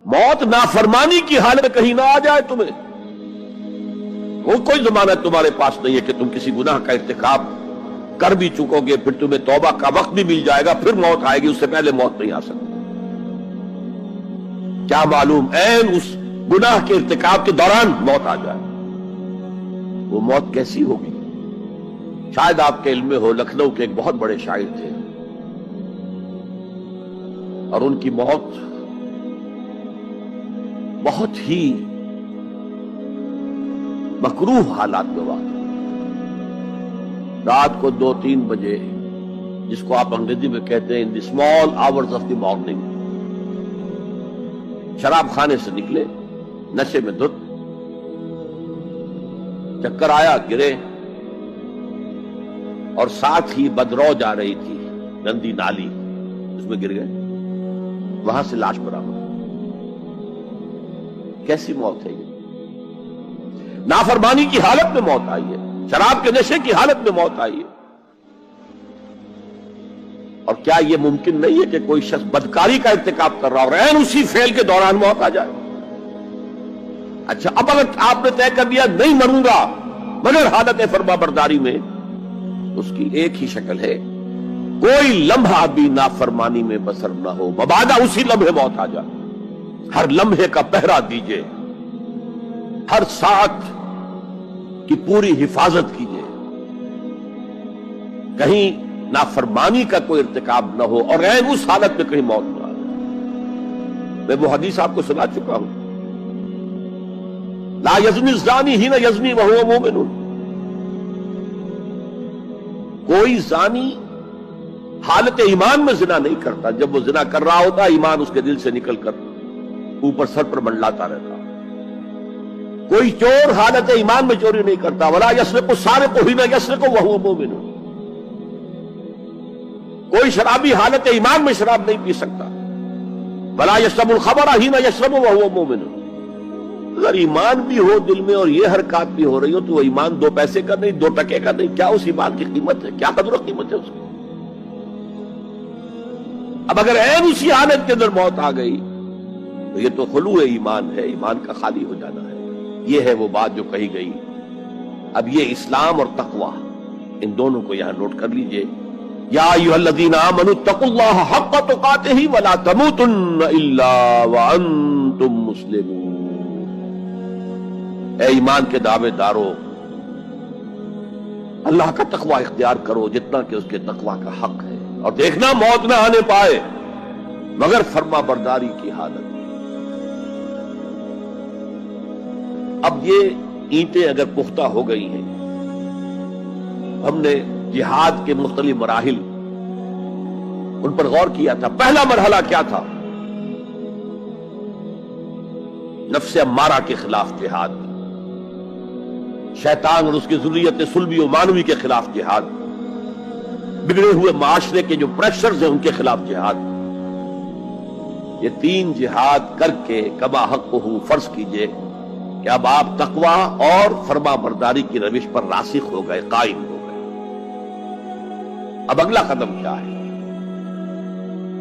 موت نافرمانی کی حالت میں کہیں نہ آ جائے تمہیں، وہ کوئی ضمانت تمہارے پاس نہیں ہے کہ تم کسی گناہ کا ارتکاب کر بھی چکو گے، پھر تمہیں توبہ کا وقت بھی مل جائے گا، پھر موت آئے گی، اس سے پہلے موت نہیں آ سکتی۔ کیا معلوم عین اس گناہ کے ارتکاب کے دوران موت آ جائے، وہ موت کیسی ہوگی؟ شاید آپ کے علم میں ہو، لکھنؤ کے ایک بہت بڑے شاعر تھے اور ان کی موت بہت ہی مکروہ حالات میں ہوا، رات کو 2-3 بجے، جس کو آپ انگریزی میں کہتے ہیں in the small hours of the morning, شراب خانے سے نکلے، نشے میں دھت، چکر آیا، گرے، اور ساتھ ہی بدرو جا رہی تھی گندی نالی، اس میں گر گئے، وہاں سے لاش برآمد۔ کیسی موت ہے یہ؟ نافرمانی کی حالت میں موت آئی ہے، شراب کے نشے کی حالت میں موت آئی ہے۔ اور کیا یہ ممکن نہیں ہے کہ کوئی شخص بدکاری کا ارتکاب کر رہا اور عین اسی فعل کے دوران موت آ جائے؟ اچھا، اب اگر آپ نے طے کر دیا نہیں مروں گا مگر حالت فرما برداری میں، اس کی ایک ہی شکل ہے، کوئی لمحہ بھی نافرمانی میں بسر نہ ہو، مبادا اسی لمحے موت آ جائے۔ ہر لمحے کا پہرا دیجئے، ہر ساتھ کی پوری حفاظت کیجئے، کہیں نافرمانی کا کوئی ارتکاب نہ ہو اور عین اس حالت میں کہیں موت نہ آئے۔ میں وہ حدیث آپ کو سنا چکا ہوں، لا یزنی الزانی حین یزنی وہو مومن، کوئی زانی حالت ایمان میں زنا نہیں کرتا، جب وہ زنا کر رہا ہوتا ایمان اس کے دل سے نکل کر اوپر سر پر منڈلاتا رہتا۔ کوئی چور حالت ایمان میں چوری نہیں کرتا، ولا یسرق السارق حین یسرق وہو مومن، کوئی شرابی حالت ایمان میں شراب نہیں پی سکتا، ولا یشرب الخمر حین یشرب وہو مومن۔ اگر ایمان بھی ہو دل میں اور یہ حرکات بھی ہو رہی ہو تو وہ ایمان 2 پیسے کا نہیں، 2 ٹکے کا نہیں، کیا اس ایمان کی قیمت ہے؟ کیا قدر و قیمت ہے اس کی؟ اب اگر عین اسی حالت کے اندر موت آ گئی تو یہ تو خلوع ایمان ہے، ایمان کا خالی ہو جانا ہے۔ یہ ہے وہ بات جو کہی گئی۔ اب یہ اسلام اور تقوی، ان دونوں کو یہاں نوٹ کر لیجئے۔ یا ایھا الذین آمنوا اتقوا اللہ حق تقاتہ ولا تموتن الا وانتم مسلمون۔ اے ایمان کے دعوے دارو، اللہ کا تقوی اختیار کرو جتنا کہ اس کے تقوی کا حق ہے، اور دیکھنا موت نہ آنے پائے مگر فرما برداری کی حالت۔ اب یہ اینٹیں اگر پختہ ہو گئی ہیں، ہم نے جہاد کے مختلف مراحل ان پر غور کیا تھا۔ پہلا مرحلہ کیا تھا؟ نفس امارہ کے خلاف جہاد، شیطان اور اس کی ذریت صلبی و مانوی کے خلاف جہاد، بگڑے ہوئے معاشرے کے جو پریشرز ہیں ان کے خلاف جہاد۔ یہ 3 جہاد کر کے کما حقہ فرض کیجئے کہ اب آپ تقوی اور فرما برداری کی روش پر راسخ ہو گئے، قائم ہو گئے۔ اب اگلا قدم کیا ہے؟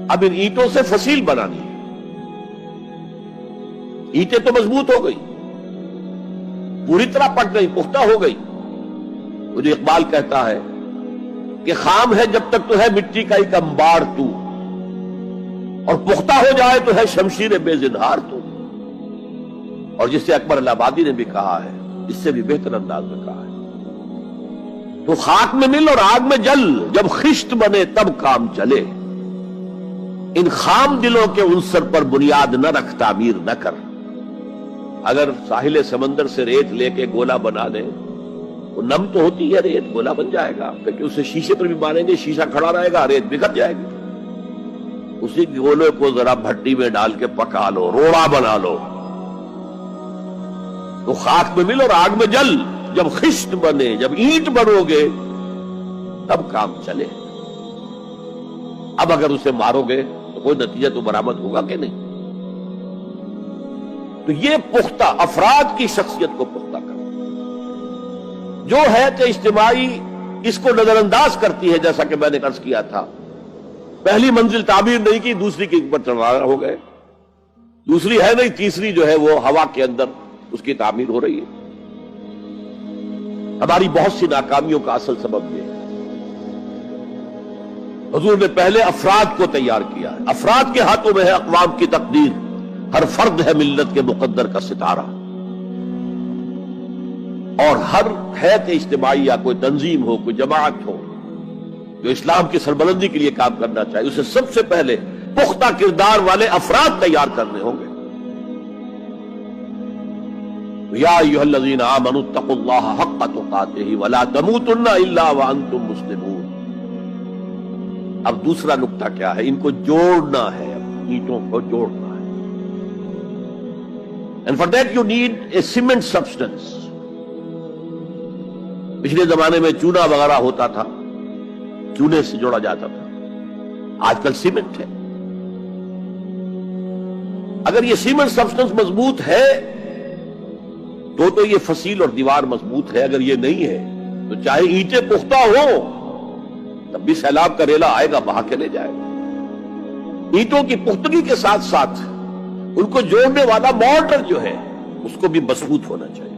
اب ان اینٹوں سے فصیل بنانی ہے۔ اینٹیں تو مضبوط ہو گئی، پوری طرح پٹ گئی، پختہ ہو گئی۔ وہ جو اقبال کہتا ہے کہ خام ہے جب تک تو ہے مٹی کا ایک انبار تو، اور پختہ ہو جائے تو ہے شمشیر بے زنہار تو۔ اور جس سے اکبر الہ آبادی نے بھی کہا ہے، اس سے بھی بہتر انداز میں کہا ہے، تو خاک میں مل اور آگ میں جل، جب خشت بنے تب کام چلے، ان خام دلوں کے عنصر پر بنیاد نہ رکھ، تعمیر نہ کر۔ اگر ساحل سمندر سے ریت لے کے گولا بنا دیں، وہ نم تو ہوتی ہے ریت، گولا بن جائے گا، کیونکہ اسے شیشے پر بھی ماریں گے، شیشہ کھڑا رہے گا، ریت بکھر جائے گی۔ اسی گولے کو ذرا بھٹی میں ڈال کے پکا لو، روڑا بنا لو، تو خاک میں مل اور آگ میں جل، جب خشت بنے، جب اینٹ بنو گے تب کام چلے۔ اب اگر اسے مارو گے تو کوئی نتیجہ تو برآمد ہوگا کہ نہیں؟ تو یہ پختہ افراد کی شخصیت کو پختہ کرنا، جو ہے کہ اجتماعی اس کو نظر انداز کرتی ہے، جیسا کہ میں نے عرض کیا تھا، پہلی منزل تعبیر نہیں کی، دوسری کے اوپر چڑھا ہو گئے، دوسری ہے نہیں، تیسری جو ہے وہ ہوا کے اندر اس کی تعمیر ہو رہی ہے۔ ہماری بہت سی ناکامیوں کا اصل سبب یہ ہے۔ حضور نے پہلے افراد کو تیار کیا ہے، افراد کے ہاتھوں میں ہے اقوام کی تقدیر، ہر فرد ہے ملت کے مقدر کا ستارہ، اور ہر حیث اجتماعی یا کوئی تنظیم ہو، کوئی جماعت ہو جو اسلام کی سربلندی کے لیے کام کرنا چاہیے، اسے سب سے پہلے پختہ کردار والے افراد تیار کرنے ہوں گے۔ یا ایھا الذین آمنوا اتقوا اللہ حق تقاتہ ولا تموتن الا وانتم مسلمون۔ اب دوسرا نقطہ کیا ہے؟ ان کو جوڑنا ہے، اینٹوں کو جوڑنا ہے۔ And for that you need a cement substance۔ پچھلے زمانے میں چونا وغیرہ ہوتا تھا، چونے سے جوڑا جاتا تھا، آج کل سیمنٹ ہے۔ اگر یہ سیمنٹ سبسٹنس مضبوط ہے تو یہ فصیل اور دیوار مضبوط ہے، اگر یہ نہیں ہے تو چاہے اینٹیں پختہ ہو تب بھی سیلاب کا ریلا آئے گا، بہا کے لے جائے گا۔ اینٹوں کی پختگی کے ساتھ ساتھ ان کو جوڑنے والا مورٹر جو ہے اس کو بھی مضبوط ہونا چاہیے۔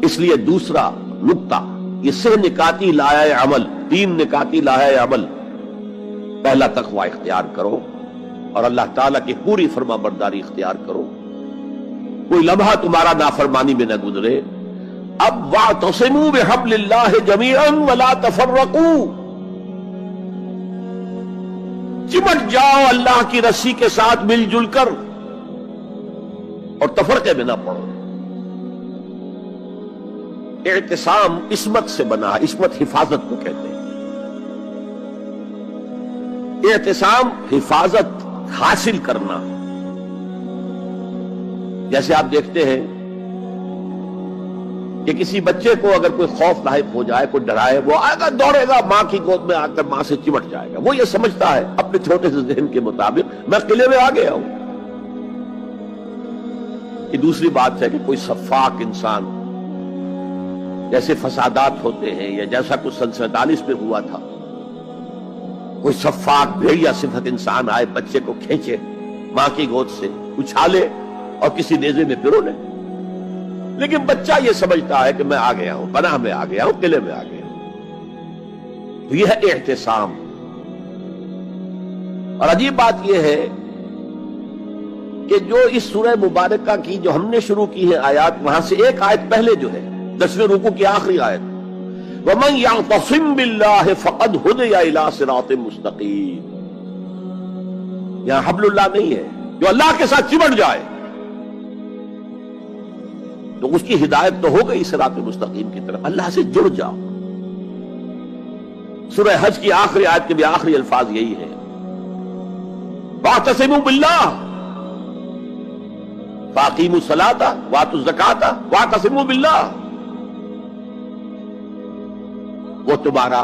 اس لیے دوسرا نقطہ یہ سہ نکاتی لایہ عمل، 3 نکاتی لایہ عمل۔ پہلا تقوی اختیار کرو اور اللہ تعالیٰ کی پوری فرما برداری اختیار کرو، کوئی لمحہ تمہارا نافرمانی میں نہ گزرے۔ اب وَاعْتَصِمُوا بِحَبْلِ اللَّهِ جَمِيعًا وَلَا تَفَرَّقُوا، چمٹ جاؤ اللہ کی رسی کے ساتھ مل جل کر اور تفرقے میں نہ پڑو۔ اعتصام عصمت سے بنا، عصمت حفاظت کو کہتے ہیں۔ اعتصام حفاظت حاصل کرنا۔ جیسے آپ دیکھتے ہیں کہ کسی بچے کو اگر کوئی خوف لاحق ہو جائے، کوئی ڈرائے، وہ آئے گا، دوڑے گا ماں کی گود میں آ کر ماں سے چمٹ جائے گا۔ وہ یہ سمجھتا ہے اپنے چھوٹے سے ذہن کے مطابق میں قلعے میں آ گیا ہوں۔ یہ دوسری بات ہے کہ کوئی شفاق انسان، جیسے فسادات ہوتے ہیں یا جیسا کچھ سن 47 میں ہوا تھا، کوئی شفاق بھیڑیا صفت انسان آئے، بچے کو کھینچے ماں کی گود سے، اچھالے اور کسی نیزے میں پرو لے۔ لیکن بچہ یہ سمجھتا ہے کہ میں آ گیا ہوں، پناہ میں آ گیا ہوں، قلعے میں آ گیا ہوں۔ تو یہ ہے اعتصام۔ اور عجیب بات یہ ہے کہ جو اس سورہ مبارکہ کی جو ہم نے شروع کی ہے آیات، وہاں سے ایک آیت پہلے جو ہے 10ویں رکوع کی آخری آیت، وَمَنْ يَعْتَصِمْ بِاللَّهِ فَقَدْ هُدِيَ إِلَىٰ صِرَاطٍ مُسْتَقِيمٍ۔ یہاں حبل اللہ نہیں ہے، جو اللہ کے ساتھ چمٹ جائے تو اس کی ہدایت تو ہو گئی صراط مستقیم کی طرف، اللہ سے جڑ جاؤ۔ سورہ حج کی آخری آیت کے بھی آخری الفاظ یہی ہے، وَاعْتَصِمُوا بِاللَّهِ فَأَقِیمُوا الصَّلَاةَ وَآتُوا الزَّکَاةَ وَاعْتَصِمُوا بِاللَّهِ۔ وہ تمہارا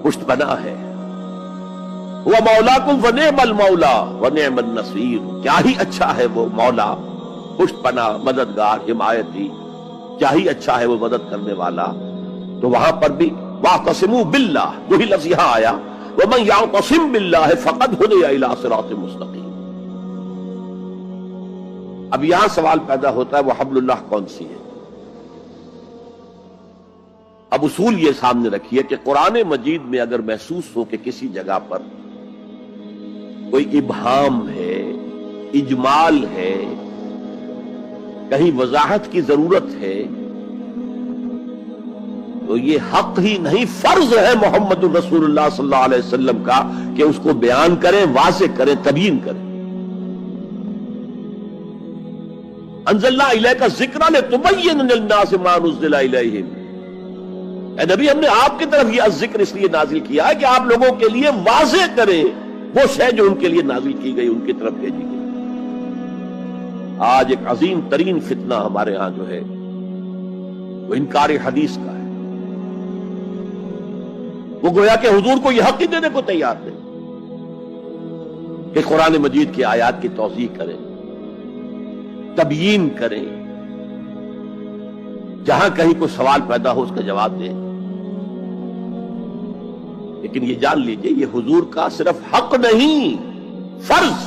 پشت پناہ ہے، وہ مولاکم وَنِعْمَ الْمَوْلَى وَنِعْمَ النَّصِيرُ، کیا ہی اچھا ہے وہ مولا، پشت پناہ، مددگار، حمایتی، کیا ہی اچھا ہے وہ مدد کرنے والا۔ تو وہاں پر بھی وَاعْتَصِمُوا بِاللَّهِ، وہی لفظ یہاں آیا، وَمَنْ يَعْتَصِمْ بِاللَّهِ فَقَدْ هُدِيَ إِلَىٰ صِرَاطٍ مُسْتَقِيمٍ۔ اب یہاں سوال پیدا ہوتا ہے وہ حبل اللہ کون سی ہے؟ اب اصول یہ سامنے رکھیے کہ قرآن مجید میں اگر محسوس ہو کہ کسی جگہ پر کوئی ابہام ہے، اجمال ہے، کہیں وضاحت کی ضرورت ہے، تو یہ حق ہی نہیں فرض ہے محمد الرسول اللہ صلی اللہ علیہ وسلم کا کہ اس کو بیان کریں، واضح کریں، تبیین کریں۔ انزلنا الیک الذکر لتبین للناس ما نزل الیہم، اے نبی ہم نے آپ کی طرف یہ ذکر اس لیے نازل کیا ہے کہ آپ لوگوں کے لیے واضح کریں وہ شے جو ان کے لیے نازل کی گئی، ان کی طرف بھیجی گئی۔ آج ایک عظیم ترین فتنہ ہمارے ہاں جو ہے وہ انکار حدیث کا ہے۔ وہ گویا کہ حضور کو یہ حق ہی دینے کو تیار تھے کہ قرآن مجید کی آیات کی توضیح کریں، تبیین کریں، جہاں کہیں کوئی سوال پیدا ہو اس کا جواب دیں۔ لیکن یہ جان لیجئے یہ حضور کا صرف حق نہیں، فرض